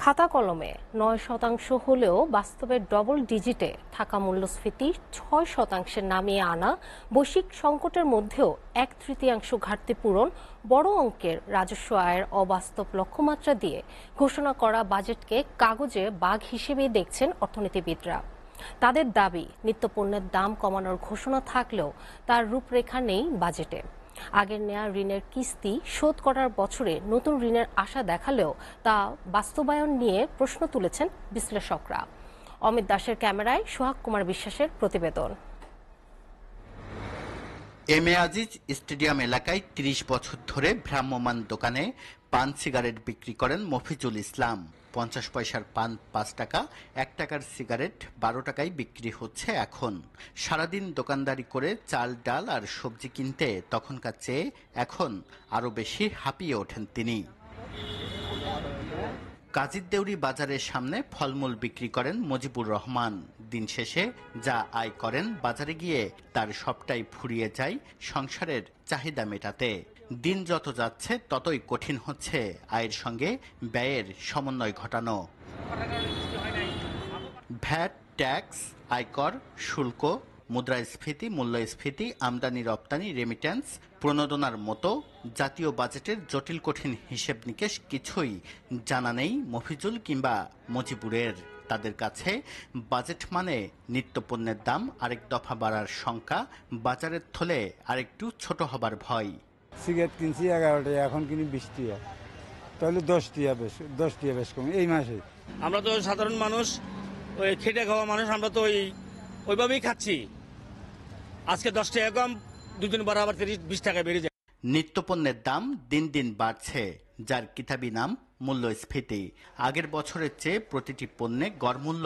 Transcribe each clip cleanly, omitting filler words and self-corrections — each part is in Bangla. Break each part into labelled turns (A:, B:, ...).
A: খাতা কলমে ৯% হলেও বাস্তবে ডবল ডিজিটে থাকা মূল্যস্ফীতি ৬% নামিয়ে আনা, বৈশ্বিক সংকটের মধ্যেও ১/৩ ঘাটতি পূরণ, বড় অঙ্কের রাজস্ব আয়ের অবাস্তব লক্ষ্যমাত্রা দিয়ে ঘোষণা করা বাজেটকে কাগজে বাঘ হিসেবেই দেখছেন অর্থনীতিবিদরা। তাদের দাবি, নিত্যপণ্যের দাম কমানোর ঘোষণা থাকলেও তার রূপরেখা নেই বাজেটে। আগের নেয়া ঋণের কিস্তি শোধ করার বছরে নতুন ঋণের আশা দেখালেও তা বাস্তবায়ন নিয়ে প্রশ্ন তুলেছেন বিশ্লেষকরা। অমিত দাসের ক্যামেরায় সোহাগ কুমার বিশ্বাসের প্রতিবেদন।
B: এম এ আজিজ স্টেডিয়াম এলাকায় ৩০ বছর ধরে ভ্রাম্যমাণ দোকানে পান সিগারেট বিক্রি করেন মফিজুল ইসলাম। ৫০ পয়সার পান ৫ টাকা, ১ টাকার সিগারেট ১২ টাকায় বিক্রি হচ্ছে এখন। সারাদিন দোকানদারি করে চাল, ডাল আর সবজি কিনতে তখনকার চেয়ে এখন আরও বেশি হাঁপিয়ে ওঠেন তিনি। কাজিরদেউরি বাজারের সামনে ফলমূল বিক্রি করেন মজিবুর রহমান। দিন শেষে যা আয় করেন বাজারে গিয়ে তার সবটাই ফুরিয়ে যায় সংসারের চাহিদা মেটাতে। দিন যত যাচ্ছে ততই কঠিন হচ্ছে আয়ের সঙ্গে ব্যয়ের সমন্বয় ঘটানো। ভ্যাট, ট্যাক্স, আয়কর, শুল্ক, মুদ্রাস্ফীতি, মূল্যস্ফীতি, আমদানি রপ্তানি, রেমিট্যান্স, প্রণোদনার মতো জাতীয় বাজেটের জটিল কঠিন হিসেব নিকেশ কিছুই জানা নেই মফিজুল কিংবা মজিবুরের। তাদের কাছে বাজেট মানে নিত্যপণ্যের দাম আরেক দফা বাড়ার শঙ্কা, বাজারের থলে আরেকটু ছোট হবার ভয়।
C: সিগারেট কিনছি ১১ টাকা, এখন কিনি ২০ টাকা, তাহলে 10 টাকা বেশ কম এই মাসে।
D: আমরা তো সাধারণ মানুষ, ওই খেটে খাওয়া মানুষ, আমরা তো ওইভাবেই খাচ্ছি। আজকে 10 টাকা কম, দুদিন পর আবার 30-20 টাকা বেড়ে যায়।
B: নিত্যপণ্যের দাম দিন দিন বাড়ছে, যার কিতাবি নাম মূল্যস্ফীতি। আগের বছরের চেয়ে প্রতিটি পণ্যে গড় মূল্য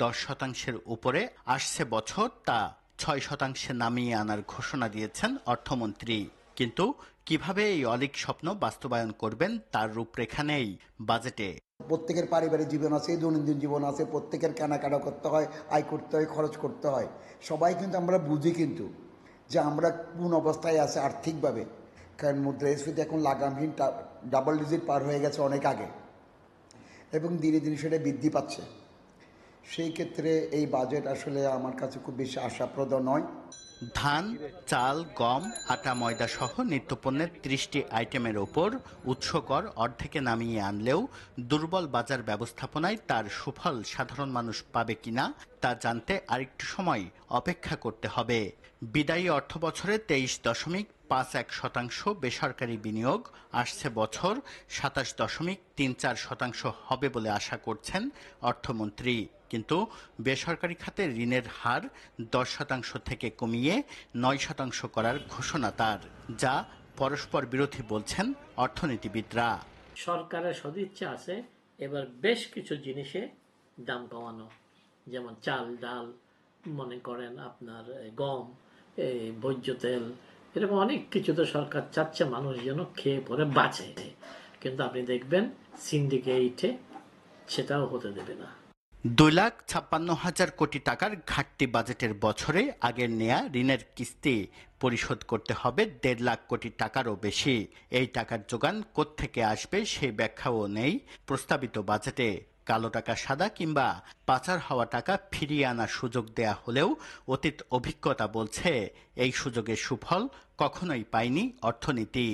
B: 10% উপরে আসছে বছর, তা 6% নামিয়ে আনার ঘোষণা দিয়েছেন অর্থমন্ত্রী। কিন্তু কিভাবে এই অলীক স্বপ্ন বাস্তবায়ন করবেন তার রূপরেখা নেই বাজেটে।
E: প্রত্যেকের পারিবারিক জীবন আছে, দৈনন্দিন জীবন আছে, প্রত্যেকের কেনাকাটা করতে হয়, আয় করতে হয়, খরচ করতে হয়। সবাই কিন্তু আমরা বুঝি কিন্তু যে আমরা কোন অবস্থায় আছে আর্থিকভাবে, কারণ মুদ্রাস্ফীতি এখন লাগামহীন ডাবল ডিজিট পার হয়ে গেছে অনেক আগে, এবং দিনে দিনে সেটা বৃদ্ধি পাচ্ছে। সেই ক্ষেত্রে এই বাজেট আসলে আমার কাছে খুব বেশি আশাপ্রদ নয়।
B: ধান, চাল, গম, আটা, ময়দা সহ নিত্যপণ্যের ৩০টি আইটেমের ওপর উৎসকর অর্ধেকে নামিয়ে আনলেও দুর্বল বাজার ব্যবস্থাপনায় তার সুফল সাধারণ মানুষ পাবে কিনা তা জানতে আরেকটু সময় অপেক্ষা করতে হবে। বিদায়ী অর্থবছরে 23.51% বেসরকারি বিনিয়োগ আসছে বছর 27.34% হবে বলে আশা করছেন অর্থমন্ত্রী। কিন্তু বেসরকারি খাতে ঋণের হার 10% থেকে কমিয়ে 9% করার ঘোষণা তার, যা পরস্পর বিরোধী বলছেন অর্থনীতিবিদরা।
F: সরকারের সদিচ্ছা আছে এবার বেশ কিছু জিনিসে দাম কমানো, যেমন চাল, ডাল, মনে করেন আপনার গম, ভোজ্য তেল, এরকম অনেক কিছু তো সরকার চাচ্ছে মানুষ যেন খেয়ে পরে বাঁচে। কিন্তু আপনি দেখবেন সিন্ডিকেটে সেটাও হতে দেবে না।
B: 2,56,000 কোটি টাকার ঘাটতি বাজেটের বছরে আগের নেয়া ঋণের কিস্তি পরিশোধ করতে হবে 1.5 লাখ কোটি টাকারও বেশি। এই টাকার যোগান কোত্থেকে আসবে সেই ব্যাখ্যাও নেই প্রস্তাবিত বাজেটে। কালো টাকা সাদা কিংবা পাচার হওয়া টাকা ফিরিয়ে আনার সুযোগ দেয়া হলেও অতীত অভিজ্ঞতা বলছে এই সুযোগের সুফল কখনোই পায়নি অর্থনীতি।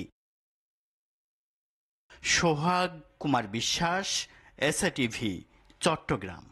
B: সোহাগ কুমার বিশ্বাস, এসএটিভি, চট্টগ্রাম।